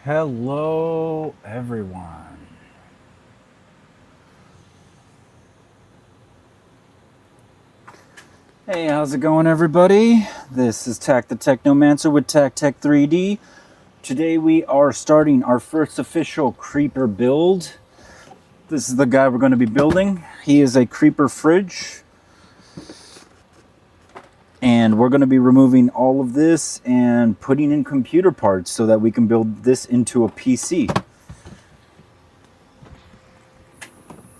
Hello, everyone. Hey, how's it going, everybody? This is Tak the Technomancer with Tak Tech 3D. Today we are starting our first official creeper build. This is the guy we're going to be building. He is a creeper fridge. And we're going to be removing all of this and putting in computer parts so that we can build this into a PC.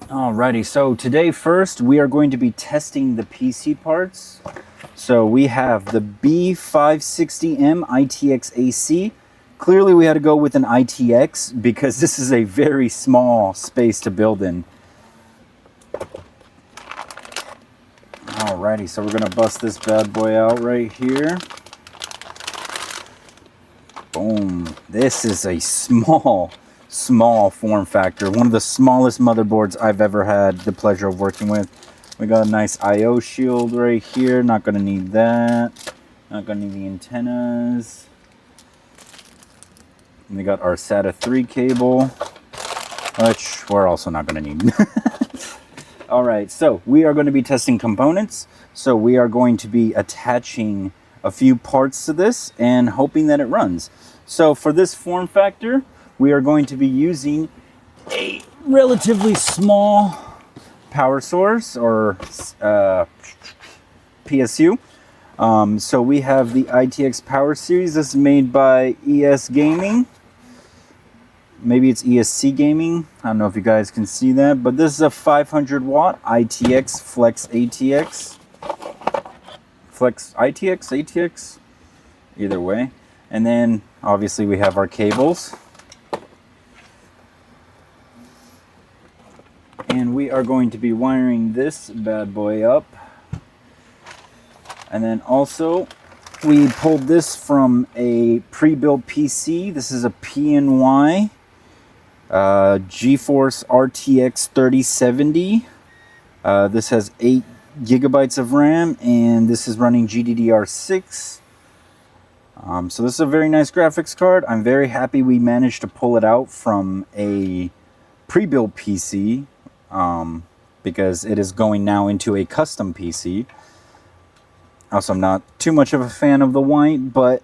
Alrighty, so today first we are going to be testing the PC parts. So we have the B560M ITX AC. Clearly we had to go with an ITX because this is a very small space to build in. Alrighty, so we're going to bust this bad boy out right here. Boom. This is a small form factor. One of the smallest motherboards I've ever had the pleasure of working with. We got a nice I/O shield right here. Not going to need that. Not going to need the antennas. And we got our SATA 3 cable, which we're also not going to need. Alright, so we are going to be testing components. So we are going to be attaching a few parts to this and hoping that it runs. So for this form factor, we are going to be using a relatively small power source or PSU. So we have the ITX Power Series. This is made by ES Gaming. Maybe it's ESC Gaming. I don't know if you guys can see that, but this is a 500 watt ITX Flex ATX. Flex ITX, ATX, either way. And then obviously we have our cables. And we are going to be wiring this bad boy up. And then also we pulled this from a pre-built PC. This is a PNY GeForce RTX 3070. This has 8 gigabytes of RAM, and this is running GDDR6. So this is a very nice graphics card. I'm very happy we managed to pull it out from a pre-built PC, because it is going now into a custom PC. Also, I'm not too much of a fan of the white, but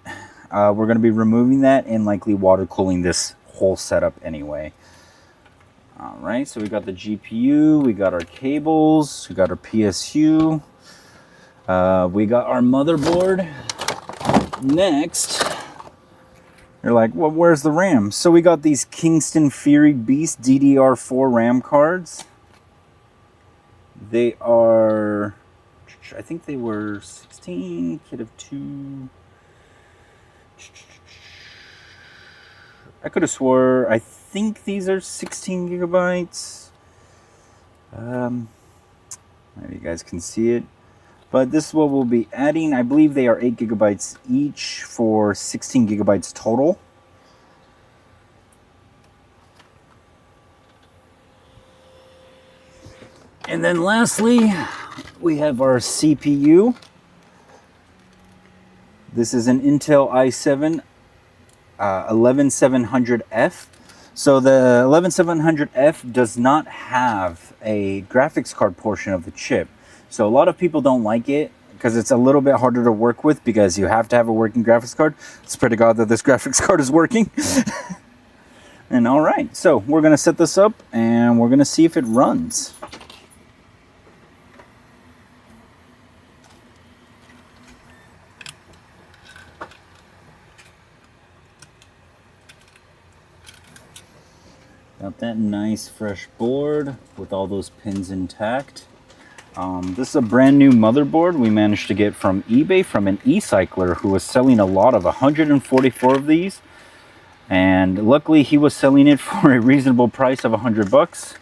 we're going to be removing that and likely water cooling this whole setup anyway. Alright, so we got the GPU, we got our cables, we got our PSU, we got our motherboard. Next, you're like, well, where's the RAM? So we got these Kingston Fury Beast DDR4 RAM cards. They are, I think they were 16, kit of 2. I could have swore, I think these are 16 gigabytes. Maybe you guys can see it. But this is what we'll be adding. I believe they are 8 gigabytes each for 16 gigabytes total. And then lastly, we have our CPU. This is an Intel i7 11700F. So the 11700F does not have a graphics card portion of the chip. So a lot of people don't like it because it's a little bit harder to work with because you have to have a working graphics card. Let's pray to God that this graphics card is working. And alright, so we're going to set this up and we're going to see if it runs. Got that nice fresh board with all those pins intact. This is a brand new motherboard we managed to get from eBay from an e-cycler who was selling a lot of 144 of these. And luckily he was selling it for a reasonable price of $100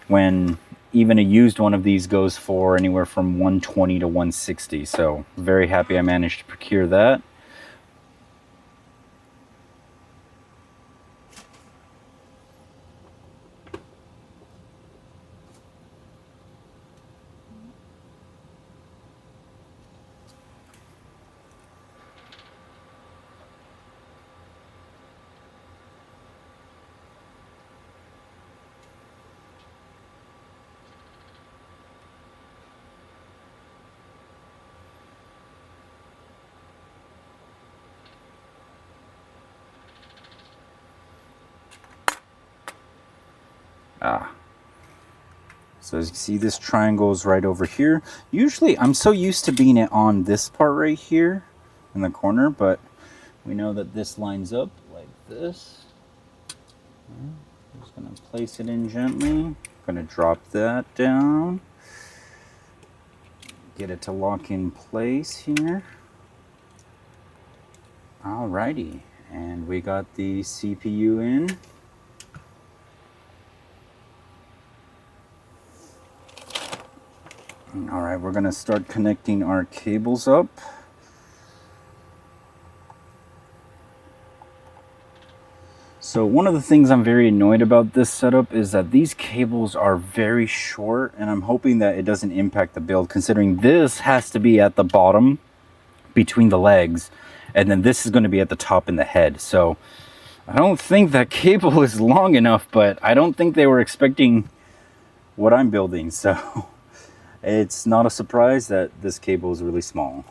when even a used one of these goes for anywhere from $120 to $160. So very happy I managed to procure that. So as you see, this triangle is right over here. Usually, I'm so used to being it on this part right here in the corner, but we know that this lines up like this. I'm just going to place it in gently. I'm going to drop that down. Get it to lock in place here. Alrighty, and we got the CPU in. Alright, we're going to start connecting our cables up. So one of the things I'm very annoyed about this setup is that these cables are very short, and I'm hoping that it doesn't impact the build, considering this has to be at the bottom between the legs, and then this is going to be at the top in the head. So I don't think that cable is long enough, but I don't think they were expecting what I'm building, so it's not a surprise that this cable is really small.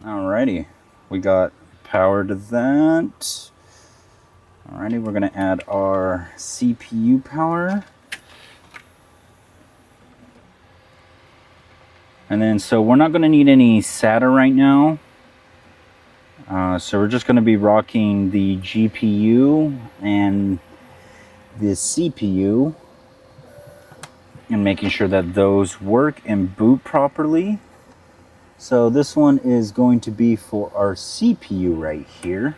Alrighty, we got power to that. Alrighty, we're going to add our CPU power. And then, so we're not going to need any SATA right now. So we're just going to be rocking the GPU and the CPU and making sure that those work and boot properly. So this one is going to be for our CPU right here.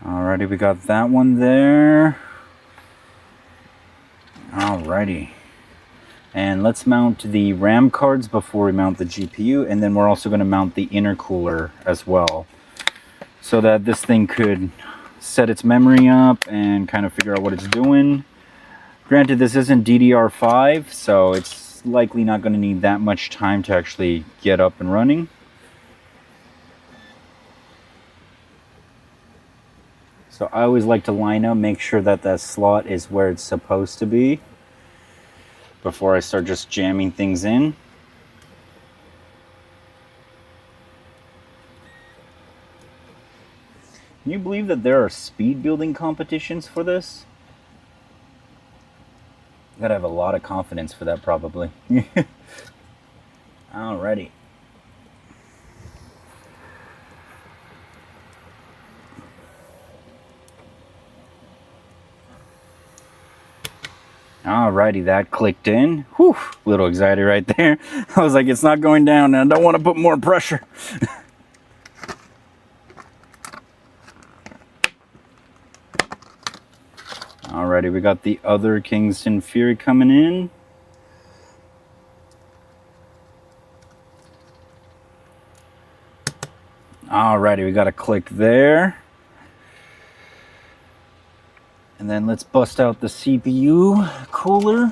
Alrighty, we got that one there. Alrighty. And let's mount the RAM cards before we mount the GPU, and then we're also going to mount the intercooler as well, so that this thing could set its memory up and kind of figure out what it's doing. Granted, this isn't DDR5, so it's likely not going to need that much time to actually get up and running. So I always like to line up, make sure that that slot is where it's supposed to be before I start just jamming things in. Can you believe that there are speed building competitions for this? Gotta have a lot of confidence for that, probably. Alrighty. Alrighty, that clicked in. Whew, little anxiety right there. I was like, it's not going down, and I don't want to put more pressure. Alrighty, we got the other Kingston Fury coming in. Alrighty, we got a click there. And then let's bust out the CPU cooler.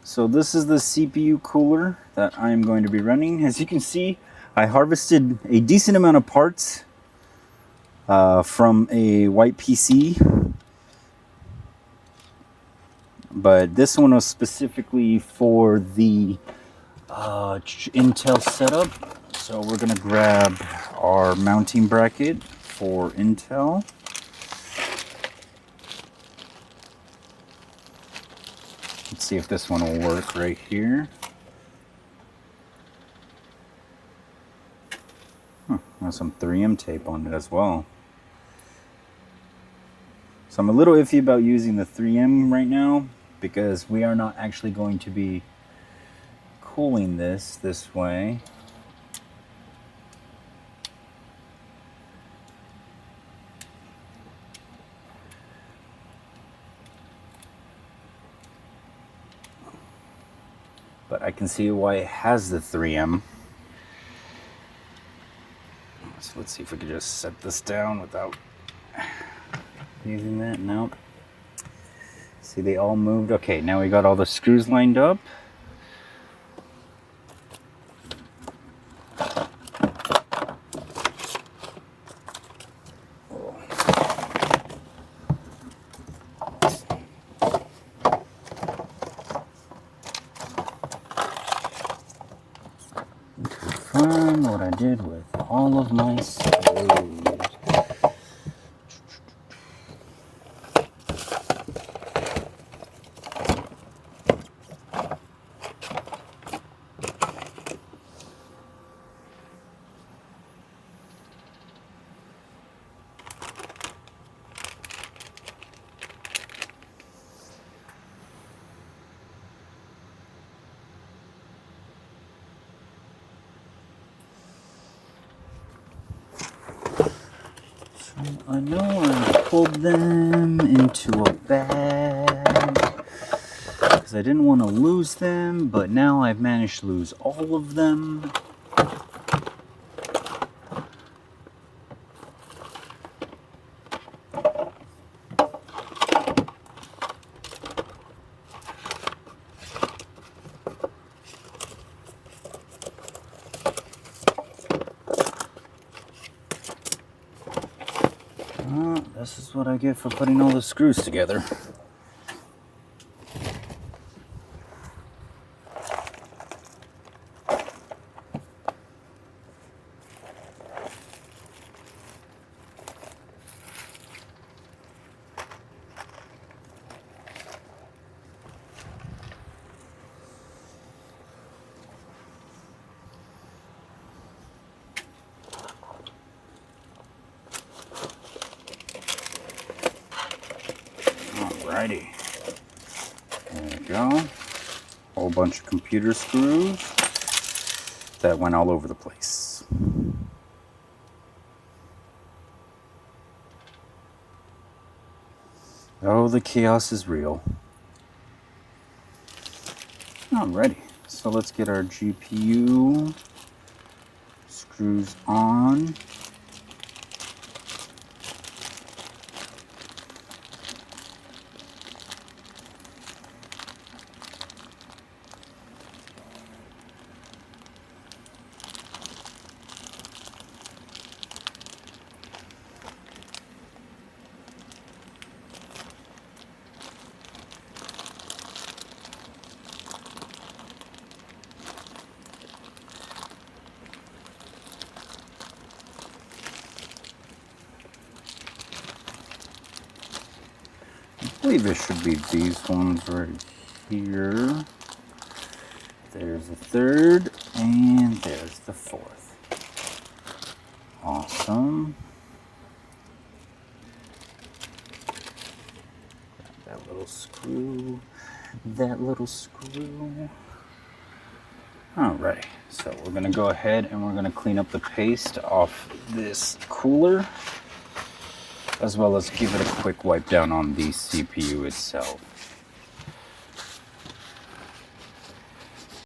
So this is the CPU cooler that I'm going to be running. As you can see, I harvested a decent amount of parts from a white PC. But this one was specifically for the Intel setup. So we're going to grab our mounting bracket for Intel. Let's see if this one will work right here. There's some 3M tape on it as well. So I'm a little iffy about using the 3M right now, because we are not actually going to be cooling this way. But I can see why it has the 3M. So let's see if we can just set this down without using that. Nope. See, they all moved. Okay, now we got all the screws lined up. did with all of my screws. I know I pulled them into a bag because I didn't want to lose them, but now I've managed to lose all of them. This is what I get for putting all the screws together. Alrighty, there we go. Whole bunch of computer screws that went all over the place. Oh, the chaos is real. Alrighty, so let's get our GPU screws on. I believe it should be these ones right here. There's the third, and there's the fourth. Awesome. Grab that little screw. That little screw. Alright, so we're going to go ahead and we're going to clean up the paste off this cooler, as well as give it a quick wipe down on the CPU itself.